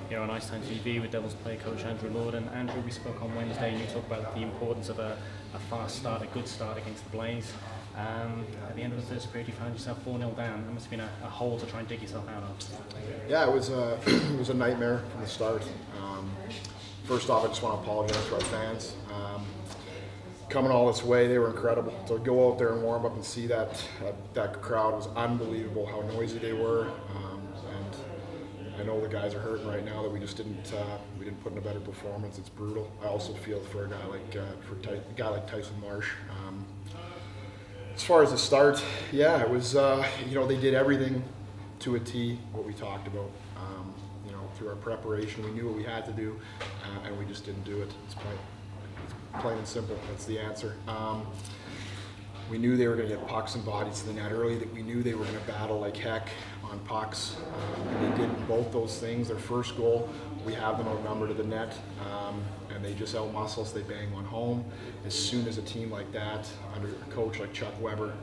here on IceTime.TV with Devils player coach Andrew Lord. And Andrew, we spoke on Wednesday and you talked about the importance of a fast start, a good start against the Blaze. At the end of the first period, you found yourself 4-0 down. It must have been a hole to try and dig yourself out of. Yeah, it was it was a nightmare from the start. First off, I just want to apologize to our fans. Coming all this way, they were incredible. To go out there and warm up and see that crowd was unbelievable. How noisy they were, and I know the guys are hurting right now that we just didn't put in a better performance. It's brutal. I also feel for a guy like Tyson Marsh. As far as the start, yeah, it was they did everything to a T. What we talked about, through our preparation, we knew what we had to do, and we just didn't do it. It's plain and simple. That's the answer. We knew they were going to get pucks and bodies to the net early. That we knew they were going to battle like heck on pucks, and they did both those things. Their first goal, we have them outnumbered to the net, and they just outmuscle us. They bang one home. As soon as a team like that, under a coach like Chuck Weber,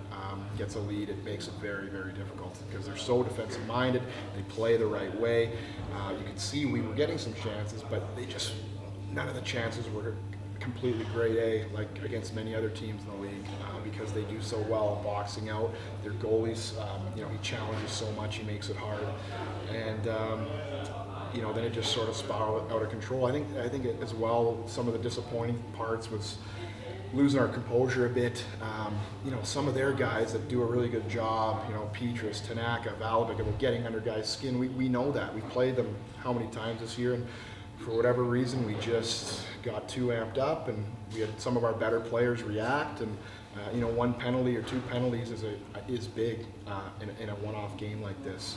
gets a lead, it makes it very, very difficult because they're so defensive minded. They play the right way. You can see we were getting some chances, but none of the chances were completely grade A, like against many other teams in the league, because they do so well at boxing out. Their goalies, he challenges so much, he makes it hard, and then it just sort of spiraled out of control. I think as well, some of the disappointing parts was losing our composure a bit. Some of their guys that do a really good job, Petrus, Tanaka, Valabic, about getting under guys' skin. We know that. We played them how many times this year, and for whatever reason, we just got too amped up, and we had some of our better players react. And one penalty or two penalties is big in a one-off game like this.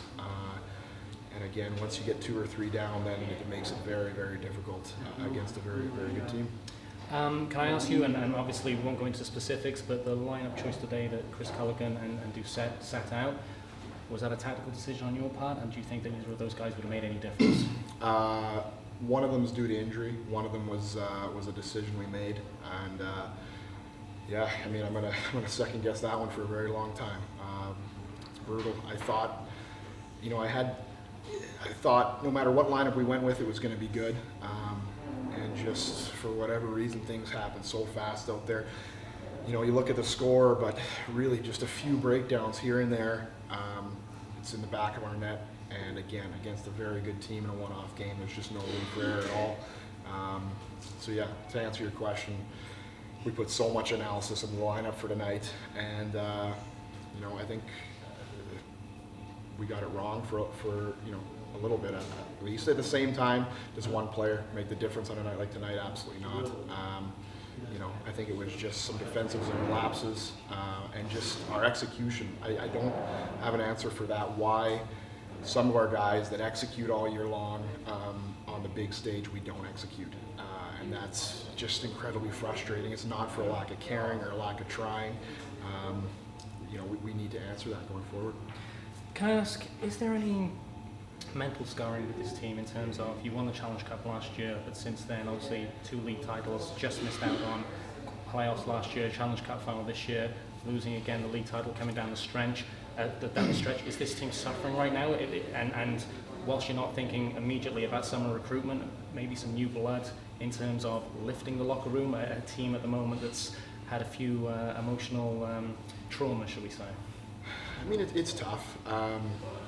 And again, once you get 2 or 3 down, then it makes it very, very difficult against a very, very good team. Can I ask you, and obviously we won't go into specifics, but the lineup choice today that Chris Culligan and Doucette sat out, was that a tactical decision on your part, and do you think that either of those guys would have made any difference? One of them is due to injury. One of them was a decision we made, and I'm gonna second guess that one for a very long time. It's brutal. I thought no matter what lineup we went with, it was going to be good, and just for whatever reason, things happen so fast out there. You look at the score, but really just a few breakdowns here and there. It's in the back of our net. And again, against a very good team in a one-off game, there's just no room for error at all. To answer your question, we put so much analysis in the lineup for tonight, and I think we got it wrong for a little bit at least. At the same time, does one player make the difference on a night like tonight? Absolutely not. I think it was just some defensive zone lapses and just our execution. I don't have an answer for that. Why some of our guys that execute all year long on the big stage, we don't execute. And that's just incredibly frustrating. It's not for a lack of caring or a lack of trying. We need to answer that going forward. Can I ask, is there any mental scarring with this team in terms of, you won the Challenge Cup last year, but since then obviously 2 league titles, just missed out on playoffs last year, Challenge Cup final this year, losing again the league title coming down the stretch. Is this team suffering right now? And whilst you're not thinking immediately about summer recruitment, maybe some new blood in terms of lifting the locker room, a team at the moment that's had a few emotional trauma, shall we say? I mean, it's tough.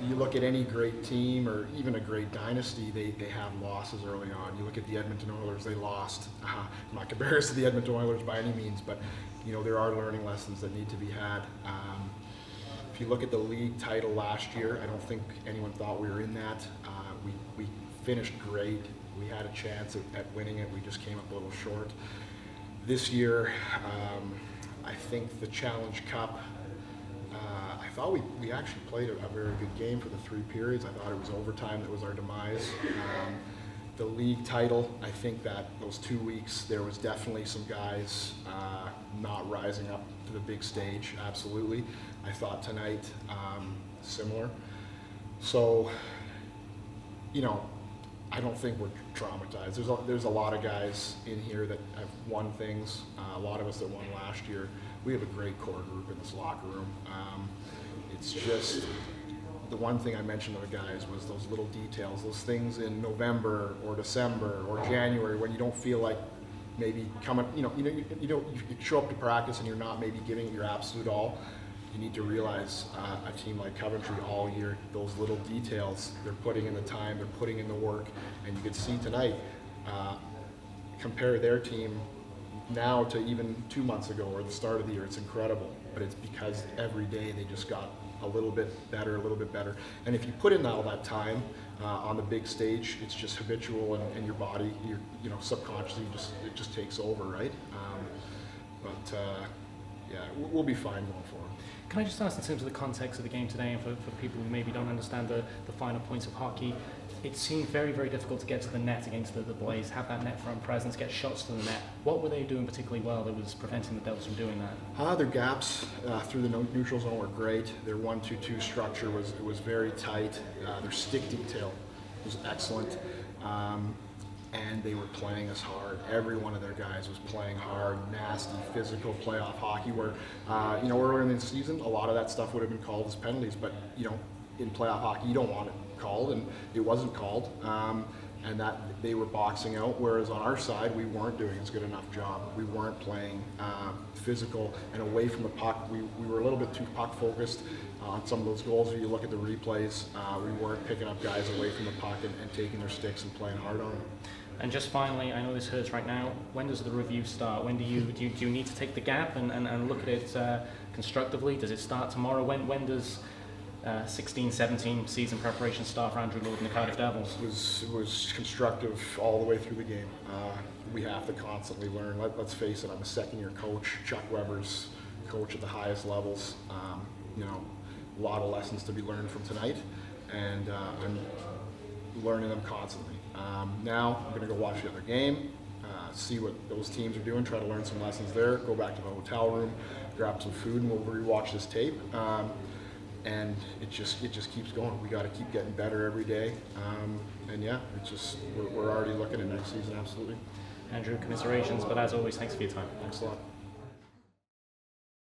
You look at any great team or even a great dynasty, they have losses early on. You look at the Edmonton Oilers, they lost. I'm not comparing to the Edmonton Oilers by any means, but there are learning lessons that need to be had. If you look at the league title last year, I don't think anyone thought we were in that. We finished great. We had a chance at winning it. We just came up a little short. This year, I think the Challenge Cup, I thought we actually played a very good game for the 3 periods. I thought it was overtime that was our demise. The league title, I think that those 2 weeks, there was definitely some guys not rising up to the big stage, absolutely. I thought tonight, similar. So, I don't think we're traumatized. There's a lot of guys in here that have won things. A lot of us that won last year. We have a great core group in this locker room. It's just the one thing I mentioned to the guys was those little details, those things in November or December or January when you don't feel like maybe coming, you show up to practice and you're not maybe giving it your absolute all. You need to realize a team like Coventry all year, those little details, they're putting in the time, they're putting in the work, and you could see tonight, compare their team now to even 2 months ago or the start of the year, it's incredible. But it's because every day they just got a little bit better, a little bit better. And if you put in all that time on the big stage, it's just habitual, and your body, subconsciously, it just takes over, right? Yeah, we'll be fine going forward. Can I just ask, in terms of the context of the game today, and for people who maybe don't understand the finer points of hockey, it seemed very, very difficult to get to the net against the Blaze, have that net front presence, get shots to the net. What were they doing particularly well that was preventing the Devils from doing that? Their gaps through the neutral zone were great. Their 1-2-2 structure was very tight. Their stick detail was excellent. And they were playing us hard. Every one of their guys was playing hard, nasty, physical playoff hockey where, earlier in the season, a lot of that stuff would have been called as penalties, but, in playoff hockey, you don't want it called, and it wasn't called. And that they were boxing out, whereas on our side, we weren't doing as good enough job. We weren't playing physical and away from the puck. We were a little bit too puck focused on some of those goals. If you look at the replays, we weren't picking up guys away from the puck and taking their sticks and playing hard on them. And just finally, I know this hurts right now, when does the review start? When do you need to take the gap and look at it constructively? Does it start tomorrow? When does 16-17 season preparation start for Andrew Lord and the Cardiff Devils? It was constructive all the way through the game. We have to constantly learn. Let's face it, I'm a second-year coach. Chuck Weber's coach at the highest levels. A lot of lessons to be learned from tonight, and I'm learning them constantly. Now I'm going to go watch the other game, see what those teams are doing, try to learn some lessons there, go back to the hotel room, grab some food, and we'll rewatch this tape. And it just keeps going. We got to keep getting better every day. And yeah, we're already looking at next season, absolutely. Andrew, commiserations, but as always, thanks for your time. Thanks a lot.